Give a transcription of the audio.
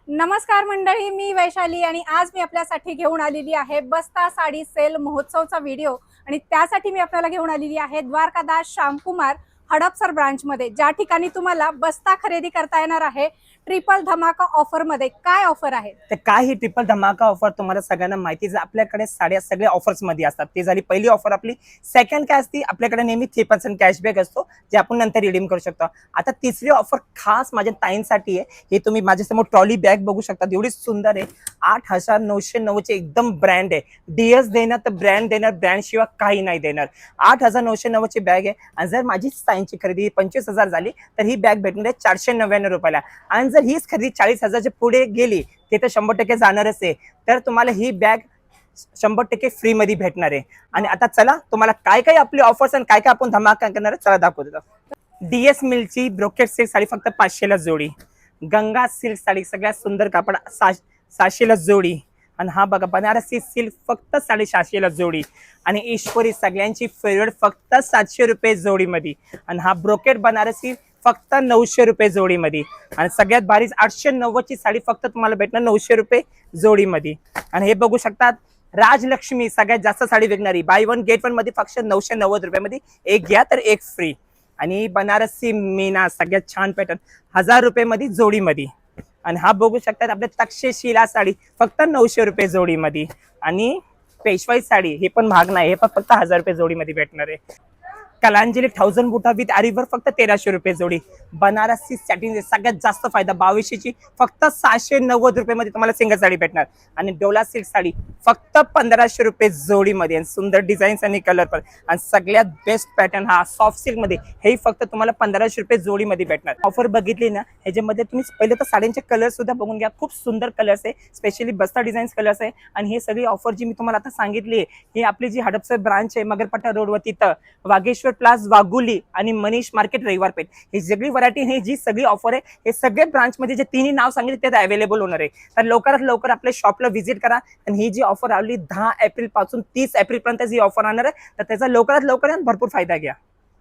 नमस्कार मंडळी, मी वैशाली आणि आज मी आपल्यासाठी घेऊन आलेली आहे बस्ता साडी सेल महोत्सवचा व्हिडिओ। आणि त्यासाठी मी आपल्याला घेऊन आलेली आहे द्वारकादास श्यामकुमार हडपसर ब्रांच मध्ये, ज्या ठिकाणी तुम्हाला बस्ता खरेदी करता येणार आहे ट्रिपल धमाका ऑफर मध्ये। काय ऑफर आहे तर काय ही ट्रिपल धमाका ऑफर तुम्हाला सगळ्यांना माहितीच आहे। आपल्याकडे साड्या सगळ्या ऑफर्स मध्ये असतात। ती झाली पहिली ऑफर आपली। सेकंड काय असते, आपल्याकडे नेहमी 3% कॅशबॅक असतो, जे आपण नंतर रिडीम करू शकतो। आता तिसरी ऑफर खास माझ्या ताईंसाठी आहे। हे तुम्ही माझ्यासमोर ट्रॉली बॅग बघू शकता, एवढी सुंदर आहे। 8,990 चे एकदम ब्रँड आहे। डीएस देणार तर ब्रँड देणार, ब्रँड शिवाय काही नाही देणार। 8,990 ची बॅग आहे। आणि जर माझी ताईंची खरेदी 25,000 झाली तर ही बॅग भेटणार आहे 499 रुपयाला। आणि जर हीच खरेदी 40,000च्या पुढे गेली ते तर 100% जाणारच आहे। तर तुम्हाला ही बॅग 100% फ्री मध्ये भेटणार आहे। आणि आता चला तुम्हाला काय काय आपली ऑफर्स आणि काय काय आपण धमाका करणार आहे चला दाखवतो। डीएस मिलची ब्रोकेट सिल्क साडी फक्त 500 ला जोडी। गंगा सिल्क साडी सगळ्यात सुंदर कापड 700 ला जोडी। आणि हा बघा बनारसी सिल्क फक्त 750 ला जोडी। आणि ईश्वरी सगळ्यांची फेवरेट फक्त 700 रुपये जोडी मध्ये। आणि हा ब्रोकेट बनारसी फक्त 900 रुपये जोडी मध्ये। आणि सगळ्यात भारी 890 ची साडी फक्त तुम्हाला भेटणार 900 रुपये जोडी मध्ये। आणि हे बघू शकतात राजलक्ष्मी सगळ्यात जास्त साडी विकणारी, बाय वन गेट वन मध्ये फक्त 990 रुपये मध्ये एक घ्या तर एक फ्री। आणि बनारसी मीना सगळ्यात छान पॅटर्न 1000 रुपये मध्ये जोडी मध्ये। आणि हा बघू शकतात आपल्या तक्षशिला साडी फक्त 900 रुपये जोडी मध्ये। आणि पेशवाई साडी हे पण महाग नाही, हे पण फक्त 1000 रुपये जोडी मध्ये भेटणार आहे। कलांजली 1000 बुटा विथ आरीवर फक्त 1300 रुपये जोडी। बनारसी सॅटिन सगळ्यात जास्त फायदा 2200 ची फक्त 690 रुपये मध्ये तुम्हाला सिंगल साडी भेटणार। आणि डोला सिल्क साडी फक्त 1500 रुपये जोडी मध्ये। आणि सुंदर डिझाईन्स आणि कलर पण। आणि सगळ्यात बेस्ट पॅटर्न हा सॉफ्ट सिल्क मध्ये, हे फक्त तुम्हाला 1500 रुपये जोडी मध्ये भेटणार। ऑफर बघितली ना, ह्याच्यामध्ये तुम्ही पहिले तर साड्यांचे कलर सुद्धा बघून घ्या, खूप सुंदर कलर्स आहे, स्पेशली बस्ता डिझाईन्स कलर्स आहे। आणि हे सगळी ऑफर जी मी तुम्हाला आता सांगितली ही आपली जी हडपसर ब्रांच आहे मगरपट्टा रोडवर तिथं वागेश्वर प्लास वाघुली आणि मनीष मार्केट रविवार पेठ, ही सगळी व्हरायटी ही जी सगळी ऑफर आहे हे सगळे ब्रांच मध्ये जे तिन्ही नाव सांगितले ते अवेलेबल होणार आहे। तर लवकरात लवकर आपल्या शॉपला व्हिजिट करा। आणि ही जी ऑफर आली 10 एप्रिल पासून 30 एप्रिल पर्यंत जी ऑफर आणणार आहे, तर त्याचा लवकरात लवकर भरपूर फायदा घ्या।